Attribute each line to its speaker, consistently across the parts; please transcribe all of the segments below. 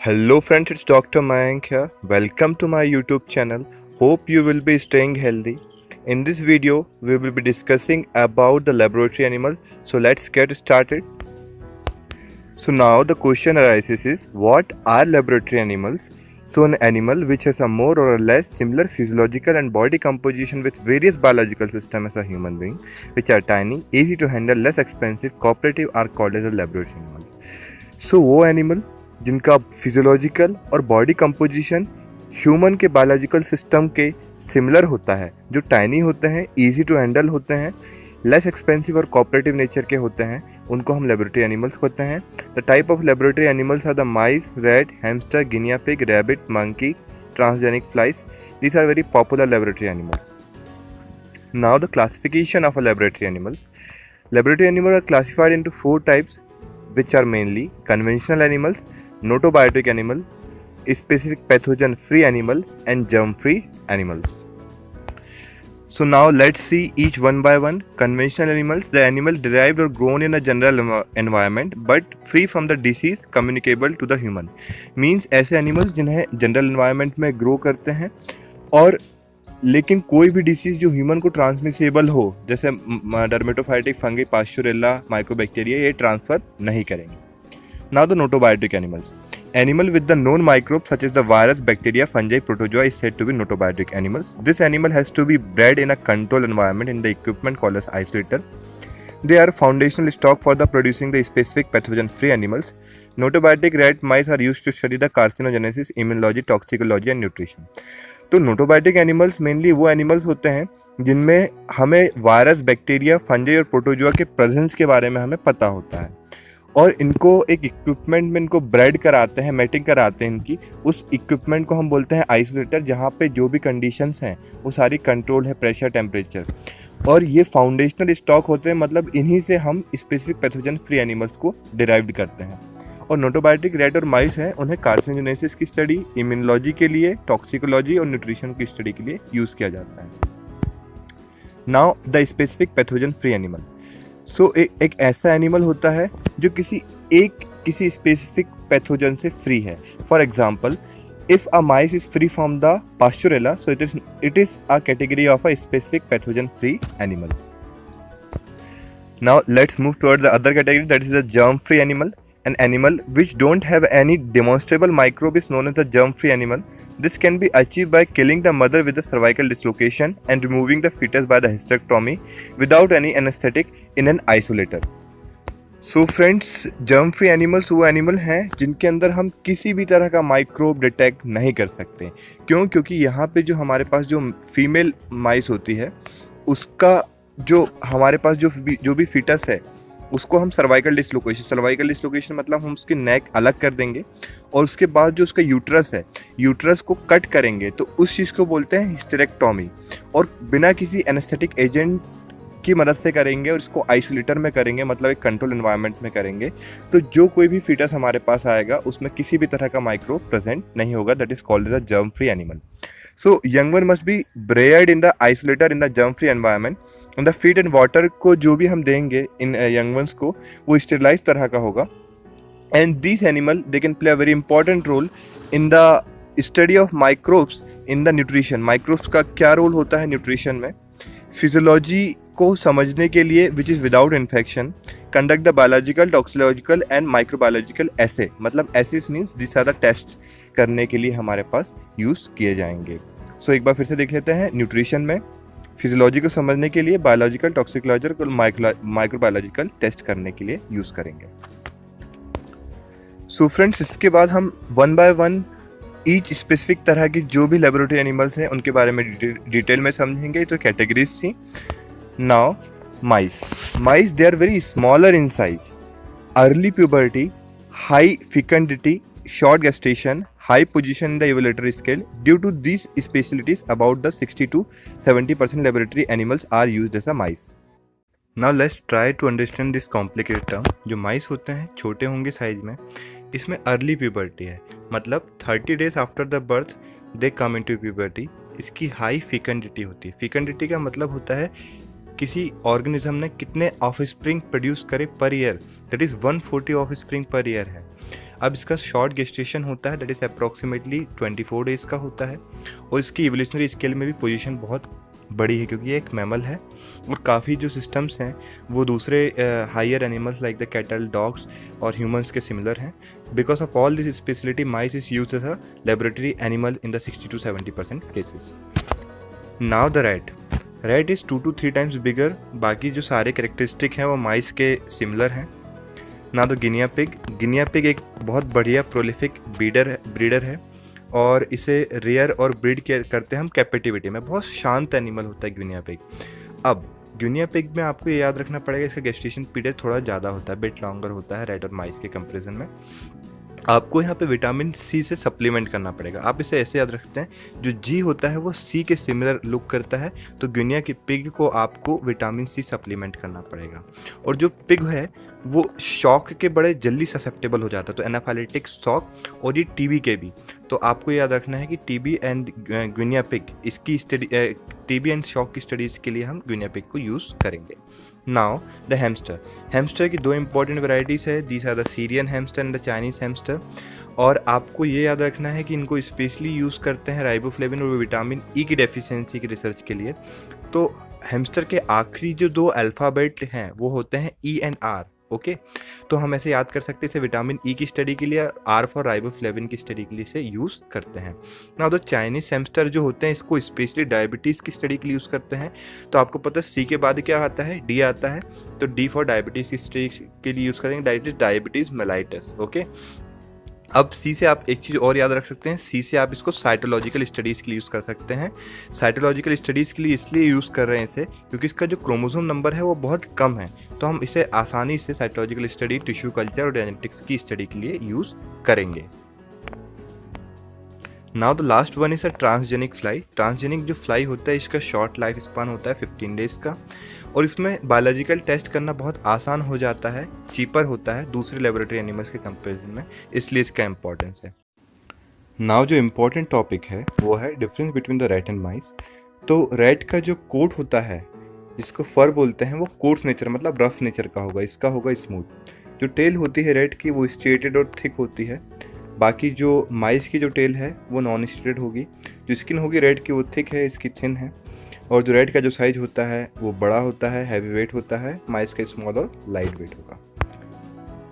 Speaker 1: Hello friends, it's Dr. Mayank here. Welcome to my YouTube channel. Hope you will be staying healthy. In this video, we will be discussing about the laboratory animal. So let's get started. So now the question arises is, what are laboratory animals? So an animal which has a more or less similar physiological and body composition with various biological systems as a human being, which are tiny, easy to handle, less expensive, cooperative are called as a laboratory animals. So वो animal जिनका physiological और body composition human के biological system के similar होता है, जो tiny होते हैं, इजी टू हैंडल होते हैं, लेस एक्सपेंसिव और कोऑपरेटिव नेचर के होते हैं, उनको हम लेबोरेटरी एनिमल्स कहते हैं. The type of laboratory animals are the mice, rat, hamster, guinea pig, rabbit, monkey, transgenic flies. These are very popular laboratory animals. Now the classification of a laboratory animals. Laboratory animals are classified into 4 types, which are mainly conventional animals, notobiotic animal, specific pathogen free animal, and germ free animals. So now let's see each one by one. Conventional animals, the animal derived or grown in a general environment but free from the disease communicable to the human. Means ऐसे animals जिन्हें general environment में grow करते हैं और लेकिन कोई भी disease जो ह्यूमन को ट्रांसमिसेबल हो, जैसे डर्मेटोफाइटिक फंगी, पास्चुरेला, माइक्रोबैक्टीरिया, ये ट्रांसफर नहीं करेंगे. Now the gnotobiotic animals. Animal with the known microbes such as the virus, bacteria, fungi, protozoa is said to be notobiotic animals. This animal has to be bred in a controlled environment in the equipment called as isolator. They are foundational stock for the producing the specific pathogen-free animals. Notobiotic rat mice are used to study the carcinogenesis, immunology, toxicology and nutrition. तो नोटोबायोटिक animals mainly वो animals होते हैं जिनमें हमें virus, bacteria, fungi और protozoa के presence के बारे में हमें पता होता है और इनको एक इक्विपमेंट में इनको ब्रेड कराते हैं, मैटिंग कराते हैं इनकी. उस इक्विपमेंट को हम बोलते हैं आइसोलेटर, जहाँ पे जो भी कंडीशंस हैं वो सारी कंट्रोल है, प्रेशर, टेम्परेचर, और ये फाउंडेशनल स्टॉक होते हैं. मतलब इन्हीं से हम स्पेसिफिक पैथोजन फ्री एनिमल्स को डिराइव्ड करते हैं. और नोटोबायोटिक रैट और माइस हैं, उन्हें कार्सिनोजेनेसिस की स्टडी, इम्यूनोलॉजी के लिए, टॉक्सिकोलॉजी और न्यूट्रिशन की स्टडी के लिए यूज़ किया जाता है. Now the specific pathogen free animal. So एक ऐसा एनिमल होता है जो किसी स्पेसिफिक पैथोजन से फ्री है. For example, if a mice is free from the Pasteurella, so it is a category of a specific pathogen free animal. Now let's move toward the other category, that is the germ free animal. An animal which don't have any demonstrable microbe is known as the germ-free animal. This can be achieved by killing the mother with the cervical dislocation and removing the fetus by the hysterectomy without any anesthetic in an isolator. So friends, germ-free animals वो animal हैं जिनके अंदर हम किसी भी तरह का microbe detect नहीं कर सकते. क्यों? क्योंकि यहाँ पे जो हमारे पास जो फीमेल माइस होती है, उसका जो हमारे पास जो भी फीटस है, उसको हम सर्वाइकल डिसलोकेशन मतलब हम उसकी नेक अलग कर देंगे और उसके बाद जो उसका यूट्रस है, यूट्रस को कट करेंगे, तो उस चीज़ को बोलते हैं हिस्टेरेक्टोमी, और बिना किसी एनेस्थेटिक एजेंट की मदद से करेंगे और इसको आइसोलेटर में करेंगे, मतलब एक कंट्रोल एनवायरनमेंट में करेंगे. तो जो कोई भी फीटस हमारे पास आएगा उसमें किसी भी तरह का माइक्रोब प्रेजेंट नहीं होगा. That is called as a germ free animal. So young one must be bred in the isolator in the germ-free environment. And the feed and water को जो भी हम देंगे इन young ones को, वो sterilized तरह का होगा. And these animal they can play a very important role in the study of microbes in the nutrition. Microbes का क्या रोल होता है न्यूट्रिशन में, फिजियोलॉजी को समझने के लिए, which is without infection, conduct the biological, toxicological and microbiological assay. मतलब assays means these are the tests करने के लिए हमारे पास यूज़ किए जाएंगे. सो एक बार फिर से देख लेते हैं. न्यूट्रिशन में फिजियोलॉजी को समझने के लिए बायोलॉजिकल, टॉक्सिकोलॉजिकल, माइक्रोबायोलॉजिकल टेस्ट करने के लिए यूज़ करेंगे. सो फ्रेंड्स, इसके बाद हम one by one each specific तरह की जो भी लेबोरेटरी एनिमल्स हैं उनके बारे में डिटेल में समझेंगे. तो कैटेगरीज थी. Now mice they are very smaller in size, early puberty, high fecundity, short gestation, high position in the evolutionary scale. Due to these specialties, about the 60 to 70% laboratory animals are used as a mice. Now let's try to understand this complicated term. जो mice होते हैं छोटे होंगे size में, इसमें early puberty है, मतलब 30 days after the birth they come into puberty. इसकी हाई फिकंडिटी होती है. फिकंडिटी का मतलब होता है किसी ऑर्गेनिज्म ने कितने ऑफ स्प्रिंग प्रोड्यूस करे per year. That is 140 of spring per year है. अब इसका शॉर्ट गेस्टेशन होता है, दैट इज़ अप्रॉक्सीमेटली 24 डेज़ का होता है, और इसकी इवोल्यूशनरी स्केल में भी पोजीशन बहुत बड़ी है क्योंकि ये एक मैमल है और काफ़ी जो सिस्टम्स हैं वो दूसरे higher animals like the cattle, dogs और ह्यूमंस के सिमिलर हैं. Because of all this speciality mice is used as a laboratory animal in the 60 to 70% cases. Now the rat is 2 to 3 times bigger. बाकी जो सारे characteristic हैं वो माइस के similar हैं. ना तो गिनिया पिग एक बहुत बढ़िया प्रोलिफिक ब्रीडर है और इसे रेयर और ब्रीड करते हैं हम कैपेटिविटी में. बहुत शांत एनिमल होता है गिनिया पिग. अब गिनिया पिग में आपको ये याद रखना पड़ेगा इसका गेस्टेशन पीरियड थोड़ा ज़्यादा होता है, बिट लॉन्गर होता है रैट और माइस के कंपेरिजन में. आपको यहाँ पे विटामिन सी से सप्लीमेंट करना पड़ेगा. आप इसे ऐसे याद रखते हैं जो जी होता है वो सी के सिमिलर लुक करता है, तो गिनिया की पिग को आपको विटामिन सी सप्लीमेंट करना पड़ेगा. और जो पिग है वो शॉक के बड़े जल्दी ससेप्टेबल हो जाता है, तो एनाफाइलेटिक शॉक और ये टीबी के भी. तो आपको याद रखना है कि टीबी एंड गिनिया पिग इसकी स्टडी, टीबी एंड शॉक की स्टडीज़ के लिए हम गिनिया पिग को यूज़ करेंगे. नाउ द हैमस्टर की 2 इंपॉर्टेंट वेराइटीज़ है. These are the Syrian hamster and the Chinese hamster. और आपको ये याद रखना है कि इनको स्पेशली यूज़ करते हैं राइबोफ्लेविन और विटामिन ई की डेफिशिएंसी की रिसर्च के लिए. तो हैमस्टर के आखिरी जो 2 अल्फ़ाबेट हैं वो होते हैं ई एंड आर. ओके, तो हम ऐसे याद कर सकते हैं इसे विटामिन ई की स्टडी के लिए, आर फॉर राइबोफ्लेविन की स्टडी के लिए इसे यूज़ करते हैं. ना तो चाइनीज हैमस्टर जो होते हैं इसको स्पेशली डायबिटीज़ की स्टडी के लिए यूज़ करते हैं. तो आपको पता है सी के बाद क्या आता है, डी आता है, तो डी फॉर डायबिटीज़ की स्टडी के लिए यूज़ करेंगे, डायबिटीज़ मेलाइटस. ओके, अब सी से आप एक चीज़ और याद रख सकते हैं, सी से आप इसको साइटोलॉजिकल स्टडीज़ के लिए यूज़ कर सकते हैं. साइटोलॉजिकल स्टडीज़ के लिए इसलिए यूज़ कर रहे हैं इसे क्योंकि इसका जो क्रोमोसोम नंबर है वो बहुत कम है, तो हम इसे आसानी से साइटोलॉजिकल स्टडी, टिश्यू कल्चर और जेनेटिक्स की स्टडी के लिए यूज़ करेंगे. Now the last one is a transgenic fly. Transgenic जो फ्लाई होता है इसका शॉर्ट लाइफ स्पान होता है 15 डेज़ का, और इसमें बायोलॉजिकल टेस्ट करना बहुत आसान हो जाता है, चीपर होता है दूसरे लेबोरेटरी एनिमल्स के कंपैरिजन में, इसलिए इसका इम्पोर्टेंस है. नाउ जो इम्पोर्टेंट टॉपिक है वो है difference between the rat and mice. तो रैट का जो कोट होता है जिसको फर बोलते हैं वो कोर्स नेचर मतलब रफ नेचर का होगा, इसका होगा स्मूथ. जो टेल होती है रैट की वो स्ट्रेटेड और थिक होती है. बाकी जो माइस की जो टेल है वो नॉन स्ट्रेटेड होगी. जो स्किन होगी रैट की वो थिक है, इसकी थिन है. और जो रैट का जो साइज होता है वो बड़ा होता है, हैवी वेट होता है. माइस का स्मॉल और लाइट वेट होगा.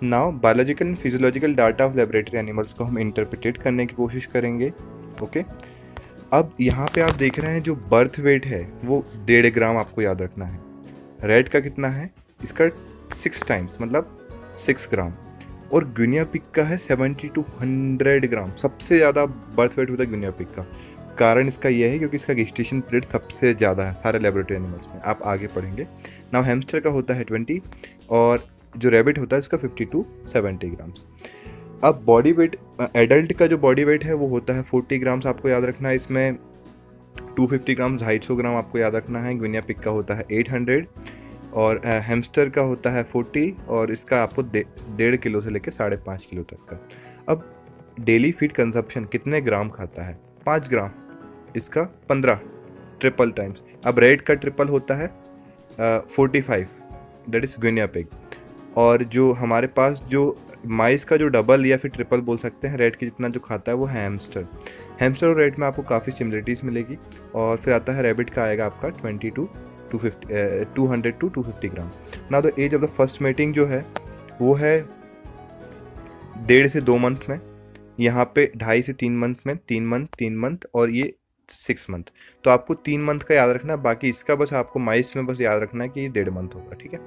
Speaker 1: Now biological and physiological data of laboratory animals को हम इंटरप्रिटेट करने की कोशिश करेंगे. ओके, अब यहाँ पे आप देख रहे हैं जो बर्थ वेट है वो 1.5 ग्राम आपको याद रखना है. रैट का कितना है, इसका 6 times मतलब 6 ग्राम. और गिनिया पिग का है 70 to 100 ग्राम. सबसे ज़्यादा बर्थ वेट होता है गिनिया पिग का. कारण इसका यह है क्योंकि इसका गेस्टेशन पीरियड सबसे ज़्यादा है सारे लेबोरेटरी एनिमल्स में. आप आगे पढ़ेंगे. नाउ हैमस्टर का होता है 20 और जो रैबिट होता है इसका 50 to 70 ग्राम्स. अब बॉडी वेट, एडल्ट का जो बॉडी वेट है वो होता है 40 ग्राम्स. आपको याद रखना है. इसमें 250 ग्राम 250 ग्राम आपको याद रखना है. गिनिया पिग का होता है 800 और हैमस्टर का होता है 40 और इसका आपको 1.5 किलो से लेकर 5.5 किलो तक का. अब डेली फीड कंजप्शन कितने ग्राम खाता है, 5 ग्राम. इसका 15 ट्रिपल टाइम्स. अब रैट का ट्रिपल होता है 45, दैट इज गिनिया पिग. और जो हमारे पास जो माइस का जो डबल या फिर ट्रिपल बोल सकते हैं रैट की जितना जो खाता है वो है हैमस्टर. हैमस्टर और रैट में आपको काफ़ी सिमिलरिटीज़ मिलेगी. और फिर आता है रैबिट का आएगा आपका 200 to 250 ग्राम. ना the age of the first mating जो है वो है 1.5 से 2 मंथ में. यहाँ पे 2.5 से 3 मंथ में, 3 मंथ और ये 6 मंथ. तो आपको 3 मंथ का याद रखना है. बाकी इसका बस आपको माइस में बस याद रखना है कि ये 1.5 मंथ होगा. ठीक है.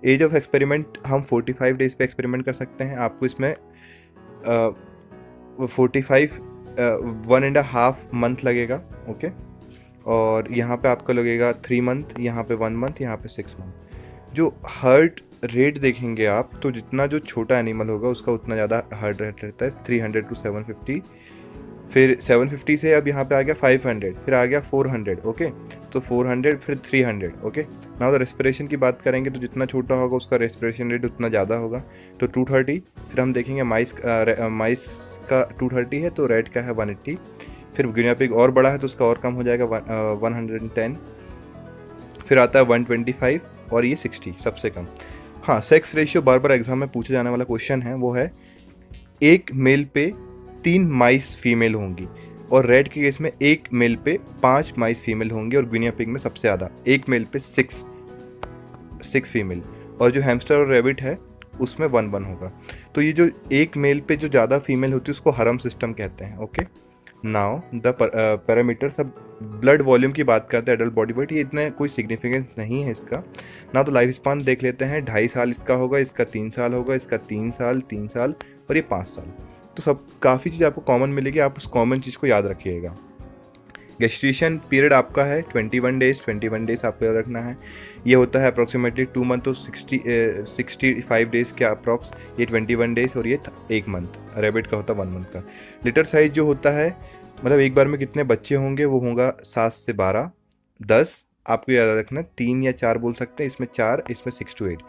Speaker 1: एज ऑफ एक्सपेरिमेंट हम 45 डेज पे एक्सपेरिमेंट कर सकते हैं. आपको इसमें 45 1.5 मंथ लगेगा. ओके, और यहाँ पे आपका लगेगा 3 मंथ, यहाँ पे 1 मंथ, यहाँ पे 6 मंथ. जो हार्ट रेट देखेंगे आप तो जितना जो छोटा एनिमल होगा उसका उतना ज़्यादा हार्ट रेट रहता है, 300 to 750. फिर 750 से अब यहाँ पे आ गया 500, फिर आ गया 400. ओके, तो 400 फिर 300. ओके, नाउ द रेस्पिरेशन की बात करेंगे तो जितना छोटा होगा उसका रेस्पिरेशन रेट उतना ज़्यादा होगा, तो 230. फिर हम देखेंगे माइस का 230 है तो रैट का है 180. फिर गिनिया पिग और बड़ा है तो उसका और कम हो जाएगा 110. फिर आता है 125 और ये 60 सबसे कम. हाँ, सेक्स रेशियो बार बार एग्जाम में पूछे जाने वाला क्वेश्चन है, वो है एक मेल पे 3 माइस फीमेल होंगी, और रेड के केस में एक मेल पे 5 माइस फीमेल होंगे, और गुनिया पिग में सबसे ज़्यादा एक मेल पे 6 फीमेल, और जो हैमस्टर और रैबिट है उसमें 1 होगा। तो ये जो एक मेल पे जो ज़्यादा फीमेल होती है उसको हरम सिस्टम कहते हैं। ओके, नाउ द पैरामीटर, सब ब्लड वॉल्यूम की बात करते हैं एडल्ट बॉडी वेट, ये इतना कोई सिग्निफिकेंस नहीं है इसका। ना तो लाइफ स्पान देख लेते हैं, 2.5 साल इसका होगा, इसका 3 साल होगा, इसका 3 साल, 3 साल, और ये 5 साल। तो सब काफ़ी चीज़ आपको कॉमन मिलेगी, आप उस कॉमन चीज़ को याद रखिएगा। गेस्टेशन पीरियड आपका है 21 डेज, 21 डेज आपको याद रखना है। ये होता है अप्रॉक्सीमेटली 2 मंथ, तो 65 डेज के अप्रॉक्स, ये 21 डेज, और ये 1 मंथ। रैबिट का होता है 1 मंथ का। लिटर साइज जो होता है, मतलब एक बार में कितने बच्चे होंगे, वो होगा 7 से 12, 10 आपको याद रखना, 3 या 4 बोल सकते हैं, इसमें 4, इसमें 6 to 8।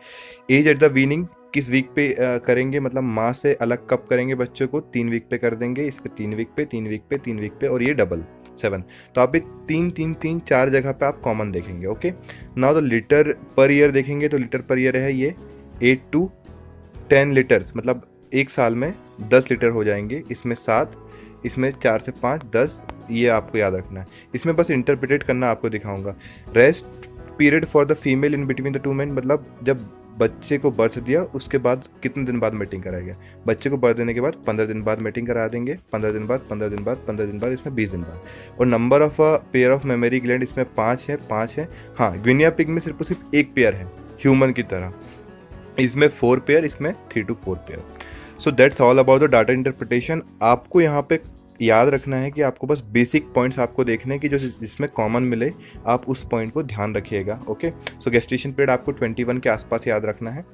Speaker 1: Age at the weaning किस वीक पे करेंगे, मतलब माँ से अलग कब करेंगे बच्चों को, 3 वीक पे कर देंगे, इस पे 3 वीक पे, 3 वीक पे, 3 वीक पे, और ये डबल 7। तो आप भी 3 जगह पे आप कॉमन देखेंगे। Okay, now the litre per year देखेंगे, तो लीटर पर ईयर है ये 8 to 10 लीटर्स, मतलब एक साल में 10 लीटर हो जाएंगे, इसमें 7, इसमें 4 से 5, 10, ये आपको याद रखना है। इसमें बस इंटरप्रेटेड करना आपको दिखाऊंगा। Rest period for the female in between the 2 main, मतलब जब बच्चे को बर्थ दिया उसके बाद कितने दिन बाद मीटिंग कराएगा, बच्चे को बर्थ देने के बाद 15 दिन बाद मीटिंग करा देंगे, 15 दिन बाद, 15 दिन बाद, 15 दिन बाद, इसमें 20 दिन बाद। और number of pair of memory gland इसमें 5 है। हाँ, ग्विनिया पिग में सिर्फ और सिर्फ एक पेयर है ह्यूमन की तरह, इसमें 4 पेयर, इसमें 3 to 4 pair. So that's all about the data interpretation. आपको यहाँ पे याद रखना है कि आपको बस बेसिक पॉइंट्स आपको देखने हैं कि जो जिसमें कॉमन मिले, आप उस पॉइंट को ध्यान रखिएगा। ओके, सो गेस्टेशन पीरियड आपको 21 के आसपास याद रखना है,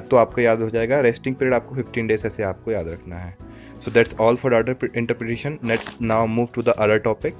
Speaker 1: तो आपको याद हो जाएगा। रेस्टिंग पीरियड आपको 15 डेज ऐसे आपको याद रखना है। So that's all for data interpretation. Let's now move to the other topic.